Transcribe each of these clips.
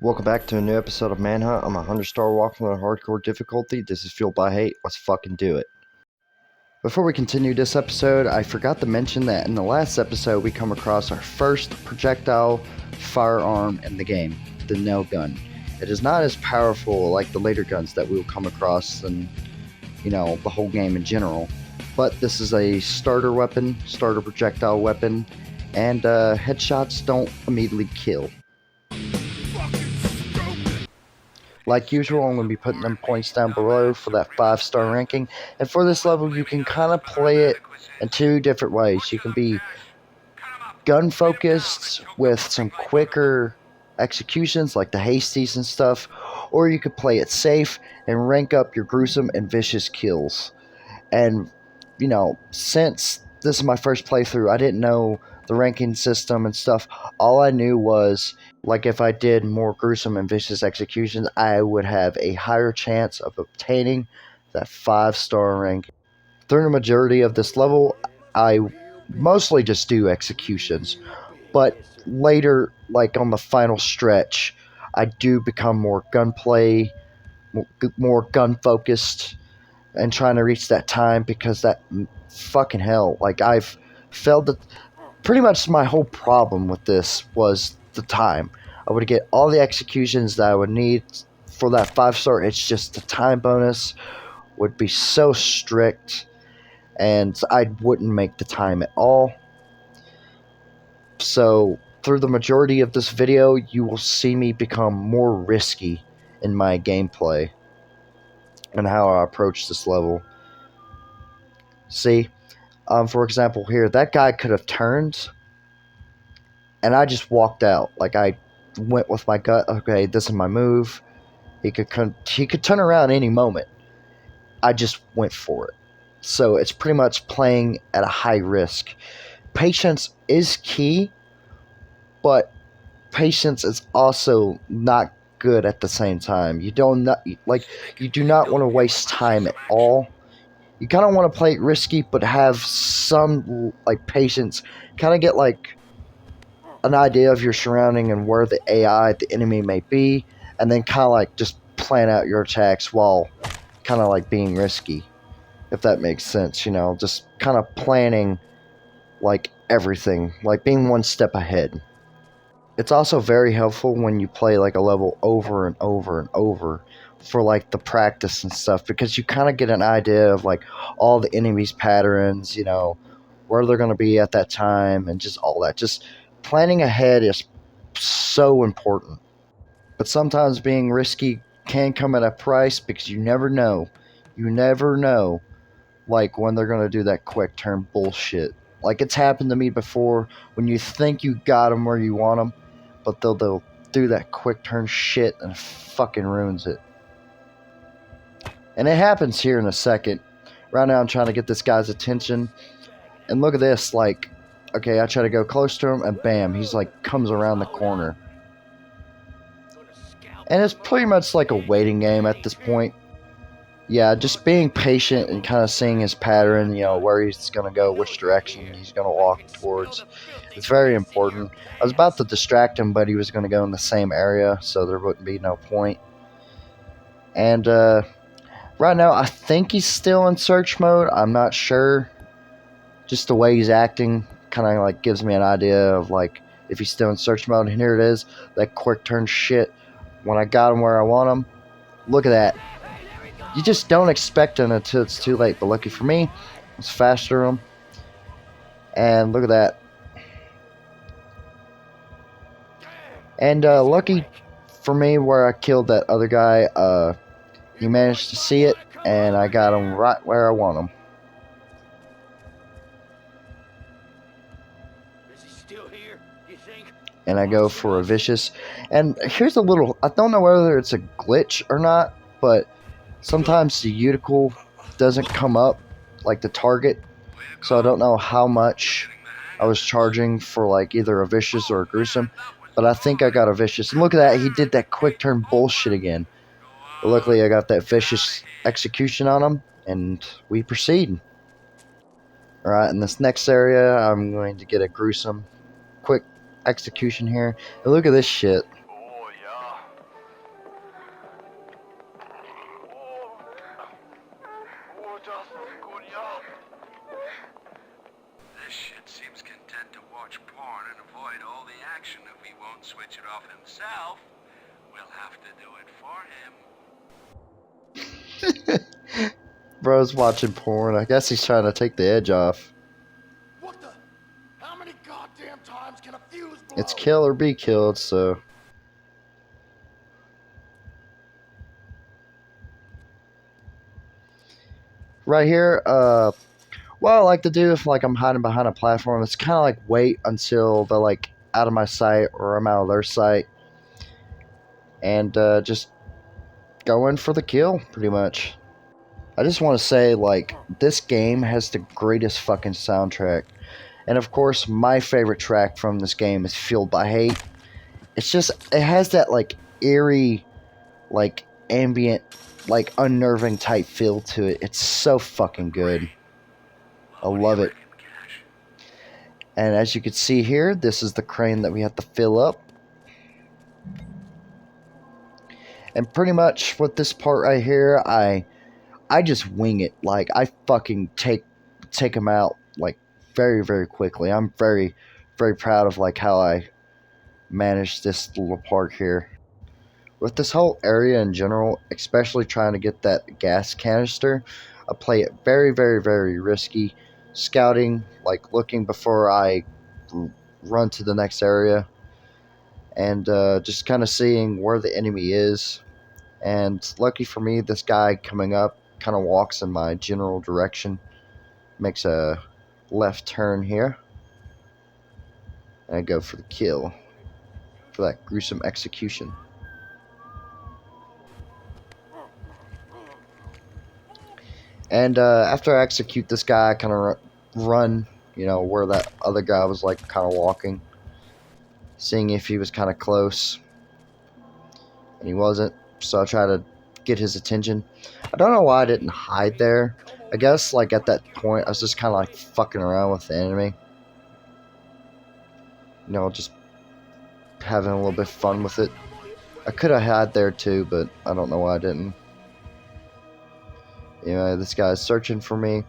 Welcome back to a new episode of Manhunt. I'm a 100-star walking on hardcore difficulty. This is Fueled by Hate. Let's fucking do it. Before we continue this episode, I forgot to mention that in the last episode we come across our first projectile firearm in the game, the nail gun. It is not as powerful like the later guns that we will come across in, the whole game in general. But this is a starter weapon, starter projectile weapon, and headshots don't immediately kill. Like usual, I'm going to be putting them points down below for that 5-star ranking. And for this level, you can kind of play it in two different ways. You can be gun focused with some quicker executions like the hasties and stuff, or you could play it safe and rank up your gruesome and vicious kills. And, since this is my first playthrough, I didn't know the ranking system and stuff. All I knew was, like, if I did more gruesome and vicious executions, I would have a higher chance of obtaining that 5-star rank. Through the majority of this level, I mostly just do executions, but later, like on the final stretch, I do become more gunplay, more gun focused, and trying to reach that time, because that fucking hell, like, I've failed the pretty much my whole problem with this was the time. I would get all the executions that I would need for that 5-star. It's just the time bonus would be so strict, and I wouldn't make the time at all. So through the majority of this video, you will see me become more risky in my gameplay and how I approach this level. See, for example here, that guy could have turned, and I just walked out. Like, I went with my gut. Okay, this is my move. He could turn around any moment. I just went for it. So it's pretty much playing at a high risk. Patience is key, but patience is also not good at the same time. You do not want to waste time at all. You kind of want to play it risky, but have some patience. Kind of get an idea of your surrounding and where the AI, the enemy, may be, and then kind of just plan out your attacks while kind of being risky, if that makes sense. Just kind of planning everything, being one step ahead. It's also very helpful when you play a level over and over and over for the practice and stuff, because you kind of get an idea of all the enemies' patterns, where they're going to be at that time, and just all that. Just planning ahead is so important. But sometimes being risky can come at a price, because you never know. You never know, when they're going to do that quick turn bullshit. It's happened to me before, when you think you got them where you want them, but they'll do that quick turn shit and it fucking ruins it. And it happens here in a second. Right now I'm trying to get this guy's attention, and look at this, okay, I try to go close to him, and bam, he's comes around the corner. And it's pretty much like a waiting game at this point. Yeah, just being patient and kind of seeing his pattern, where he's going to go, which direction he's going to walk towards. It's very important. I was about to distract him, but he was going to go in the same area, so there wouldn't be no point. And right now, I think he's still in search mode. I'm not sure. Just the way he's acting kind of gives me an idea of if he's still in search mode. And here it is, that quick turn shit. When I got him where I want him, look at that. You just don't expect it until it's too late. But lucky for me, I was faster than him. And look at that. And lucky for me, where I killed that other guy, he managed to see it, and I got him right where I want him. Is he still here, you think? And I go for a vicious. And here's a little, I don't know whether it's a glitch or not, but sometimes the uticle doesn't come up the target, so I don't know how much I was charging for either a vicious or a gruesome, but I think I got a vicious. And look at that, he did that quick turn bullshit again. But luckily I got that vicious execution on him, and we proceed. Alright, in this next area, I'm going to get a gruesome quick execution here. And look at this shit. Oh, yeah. This shit seems content to watch porn and avoid all the action. If he won't switch it off himself, we'll have to do it for him. Bro's watching porn. I guess he's trying to take the edge off. What the? How many goddamn times can a fuse blow? It's kill or be killed, so. Right here, what I like to do if like I'm hiding behind a platform, it's kind of like wait until they're like out of my sight or I'm out of their sight, and just go in for the kill, pretty much. I just want to say, like, this game has the greatest fucking soundtrack. And of course, my favorite track from this game is Fueled by Hate. It's just, it has that, like, eerie, like, ambient, like, unnerving type feel to it. It's so fucking good. I love it. And as you can see here, this is the crane that we have to fill up. And pretty much with this part right here, I just wing it. Like, I fucking take them out, like, very, very quickly. I'm very, very proud of, like, how I managed this little part here. With this whole area in general, especially trying to get that gas canister, I play it very, very, very risky. Scouting, like, looking before I run to the next area. And just kind of seeing where the enemy is. And lucky for me, this guy coming up kind of walks in my general direction, makes a left turn here, and I go for the kill, for that gruesome execution. And after I execute this guy, I kind of run, you know, where that other guy was like kind of walking, seeing if he was kind of close, and he wasn't, so I try to get his attention. I don't know why I didn't hide there. I guess like at that point I was just kind of like fucking around with the enemy, you know, just having a little bit of fun with it. I could have had there too, but I don't know why I didn't. You know, this guy's searching for me.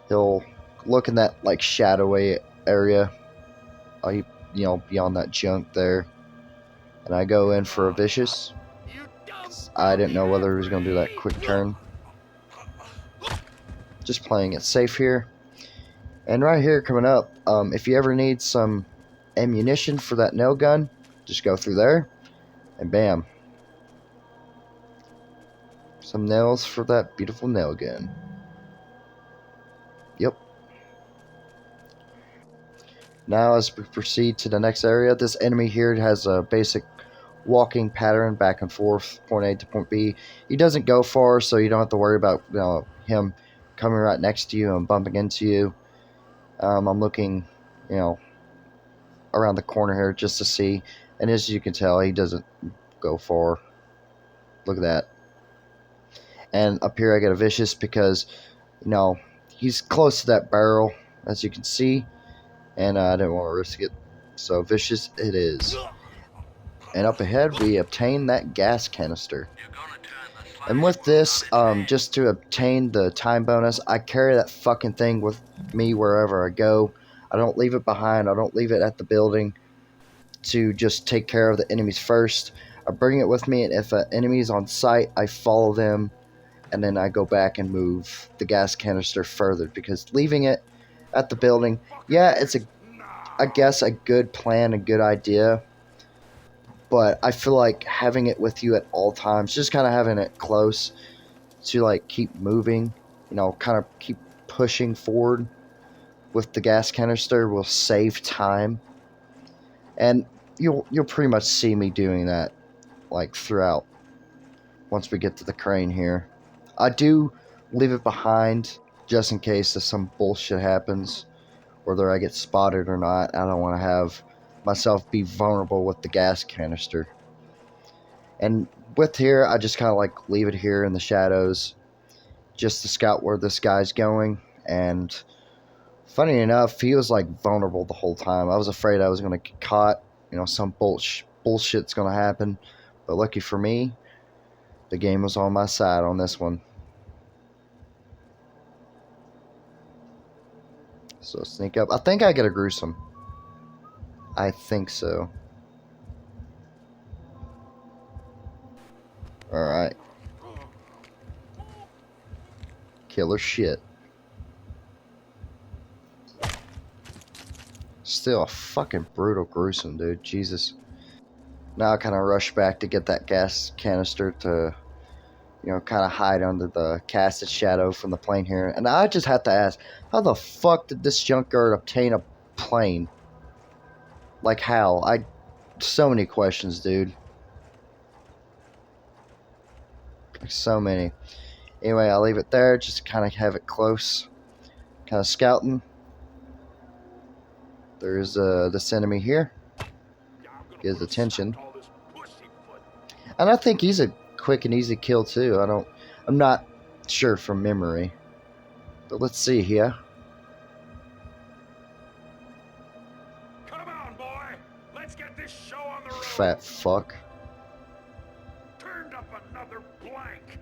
He'll look in that like shadowy area, you know, beyond that junk there, and I go in for a vicious. I didn't know whether he was going to do that quick turn. Just playing it safe here. And right here coming up, if you ever need some ammunition for that nail gun, just go through there, and bam. Some nails for that beautiful nail gun. Yep. Now as we proceed to the next area, this enemy here has a basic walking pattern back and forth, point A to point B. He doesn't go far, so you don't have to worry about, you know, him coming right next to you and bumping into you. I'm looking, you know, around the corner here just to see, and as you can tell, he doesn't go far. Look at that. And up here I get a vicious because, you know, he's close to that barrel, as you can see, and I didn't want to risk it, so vicious it is. And up ahead we obtain that gas canister. And with this, just to obtain the time bonus, I carry that fucking thing with me wherever I go. I don't leave it behind. I don't leave it at the building to just take care of the enemies first. I bring it with me, and if an enemy is on sight, I follow them, and then I go back and move the gas canister further, because leaving it at the building, yeah, it's I guess a good plan, a good idea, but I feel like having it with you at all times, just kind of having it close to like keep moving, you know, kind of keep pushing forward with the gas canister will save time. And you'll pretty much see me doing that like throughout once we get to the crane here. I do leave it behind just in case if some bullshit happens, whether I get spotted or not. I don't want to have myself be vulnerable with the gas canister. And with here, I just kind of like leave it here in the shadows just to scout where this guy's going. And funny enough, he was like vulnerable the whole time. I was afraid I was going to get caught, you know, some bullshit's going to happen. But lucky for me, the game was on my side on this one. So sneak up. I think I get a gruesome. I think so. Alright. Killer shit. Still a fucking brutal gruesome, dude. Jesus. Now I kind of rush back to get that gas canister to, you know, kind of hide under the casted shadow from the plane here. And I just have to ask, how the fuck did this junkyard obtain a plane? Like how? So many questions, dude. Like, so many. Anyway, I'll leave it there. Just kind of have it close. Kind of scouting. There's this enemy here. Get his attention. And I think he's a quick and easy kill too. I'm not sure from memory. But let's see here. Come on, boy. Let's get this show on the road. Fat fuck. Turned up another blank.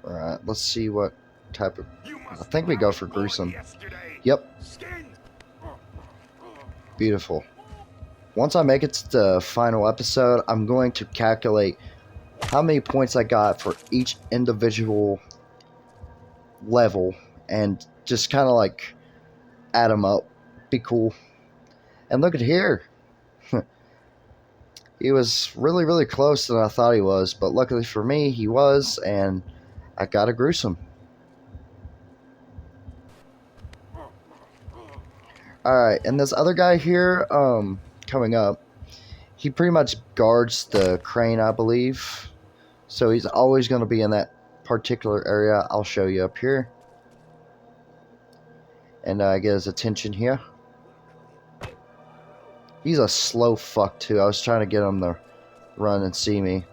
Alright, let's see what type of... I think we go for gruesome. Yep. Beautiful. Once I make it to the final episode, I'm going to calculate how many points I got for each individual level and just kind of like add them up. Be cool. And look at here. He was really, really close than I thought he was, but luckily for me, he was, and I got a gruesome. Alright, and this other guy here, coming up, he pretty much guards the crane, I believe. So he's always going to be in that particular area. I'll show you up here. And get his attention here. He's a slow fuck too. I was trying to get him to run and see me,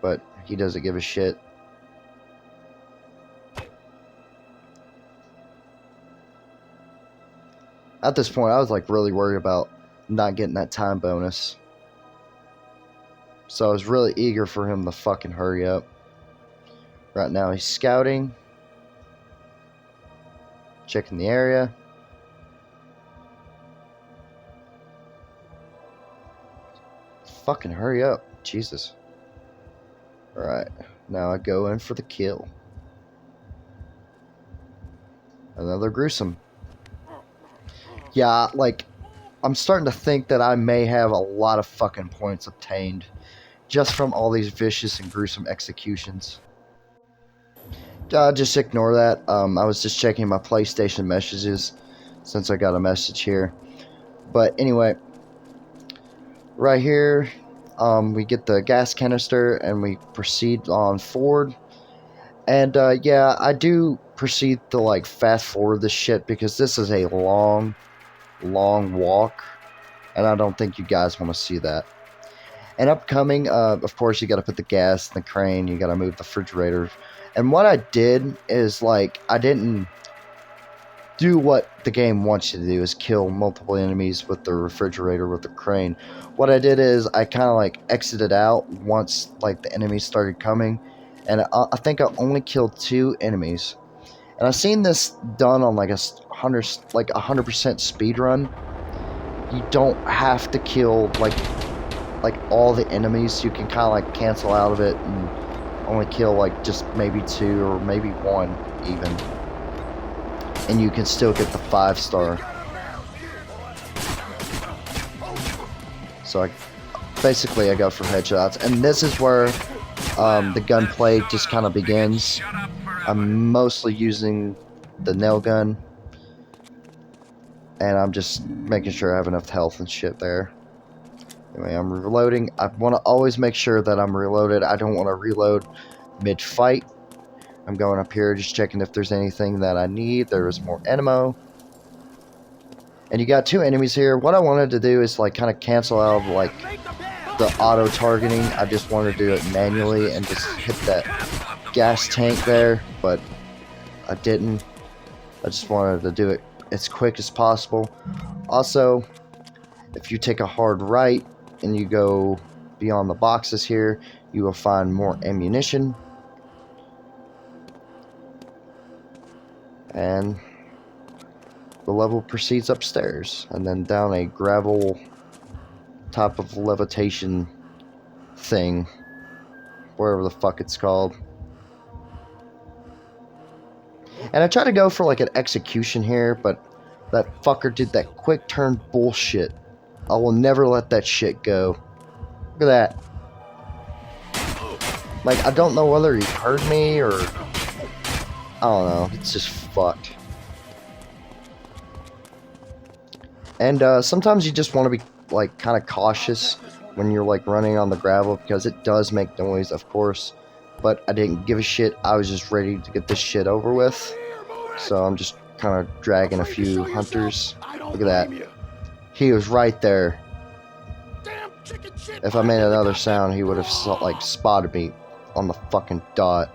but he doesn't give a shit. At this point, I was like really worried about not getting that time bonus. So I was really eager for him to fucking hurry up. Right now he's scouting. Checking the area. Fucking hurry up. Jesus. Alright. Now I go in for the kill. Another gruesome. Yeah, like, I'm starting to think that I may have a lot of fucking points obtained just from all these vicious and gruesome executions. Just ignore that. I was just checking my PlayStation messages since I got a message here. But anyway, right here, we get the gas canister and we proceed on forward. And yeah, I do proceed to like fast forward this shit because this is a long walk, and I don't think you guys want to see that. And upcoming, of course, you got to put the gas in the crane, you got to move the refrigerator. And what I did is, like, I didn't do what the game wants you to do, is kill multiple enemies with the refrigerator, with the crane. What I did is I kind of like exited out once like the enemies started coming, and I think I only killed 2 enemies. And I've seen this done on like a 100% speed run. You don't have to kill like all the enemies. You can kind of like cancel out of it and only kill like just maybe 2 or maybe 1 even. And you can still get the 5-star. So I go for headshots, and this is where the gunplay just kind of begins. I'm mostly using the nail gun, and I'm just making sure I have enough health and shit there. Anyway, I'm reloading. I want to always make sure that I'm reloaded. I don't want to reload mid-fight. I'm going up here just checking if there's anything that I need. There is more ammo. And you got 2 enemies here. What I wanted to do is like kind of cancel out like the auto targeting. I just wanted to do it manually and just hit that gas tank there, but I didn't. I just wanted to do it as quick as possible. Also, if you take a hard right and you go beyond the boxes here, you will find more ammunition. And the level proceeds upstairs and then down a gravel top of levitation thing, wherever the fuck it's called. And I tried to go for like an execution here, but that fucker did that quick turn bullshit. I will never let that shit go. Look at that. Like, I don't know whether he heard me or... I don't know. It's just fucked. And sometimes you just want to be like kind of cautious when you're like running on the gravel, because it does make noise, of course. But I didn't give a shit. I was just ready to get this shit over with. So I'm just kind of dragging a few hunters. Look at that. He was right there. If I made another sound, he would have like spotted me on the fucking dot.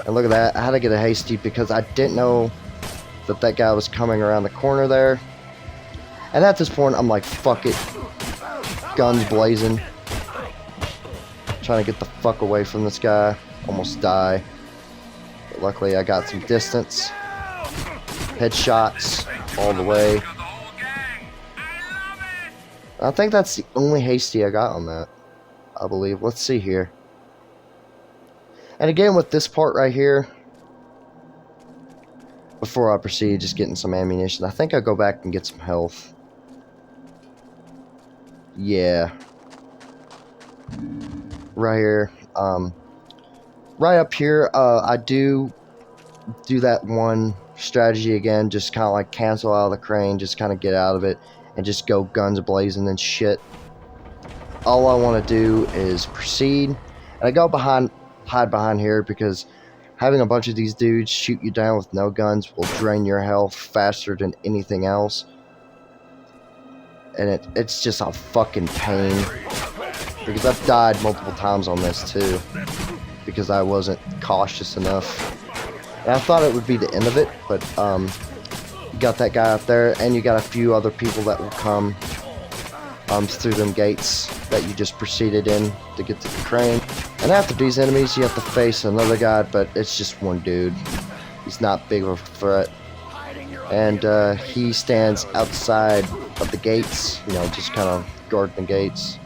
And look at that. I had to get a hasty because I didn't know that that guy was coming around the corner there. And at this point, I'm like, fuck it. Guns blazing. Trying to get the fuck away from this guy. Almost die. But luckily, I got some distance. Headshots all the way. I think that's the only hasty I got on that, I believe. Let's see here. And again, with this part right here, before I proceed, just getting some ammunition. I think I'll go back and get some health. Yeah. Right here. Right up here, I do that one strategy again. Just kind of like cancel out of the crane. Just kind of get out of it. And just go guns blazing and shit. All I want to do is proceed. And I go hide behind here because having a bunch of these dudes shoot you down with no guns will drain your health faster than anything else. And it's just a fucking pain. Because I've died multiple times on this too. Because I wasn't cautious enough. And I thought it would be the end of it, but you got that guy up there, and you got a few other people that will come through them gates that you just proceeded in to get to the crane. And after these enemies, you have to face another guy, but it's just one dude. He's not big of a threat. And he stands outside of the gates, you know, just kind of guarding the gates.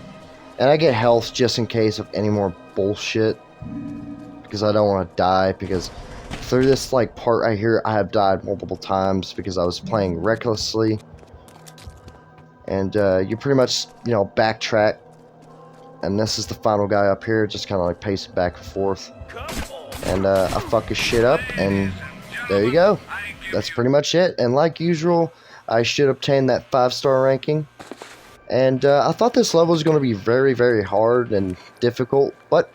And I get health just in case of any more bullshit, because I don't want to die, because through this like part right here, I have died multiple times because I was playing recklessly. And you pretty much, you know, backtrack. And this is the final guy up here, just kind of like pacing back and forth. And I fuck his shit up, and there you go. That's pretty much it. And like usual, I should obtain that 5-star ranking. And I thought this level was going to be very, very hard and difficult, but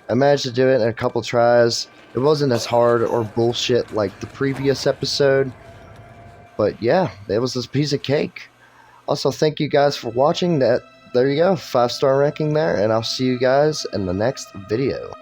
I managed to do it in a couple tries. It wasn't as hard or bullshit like the previous episode. But yeah, it was this piece of cake. Also, thank you guys for watching. There you go, 5-star ranking there, and I'll see you guys in the next video.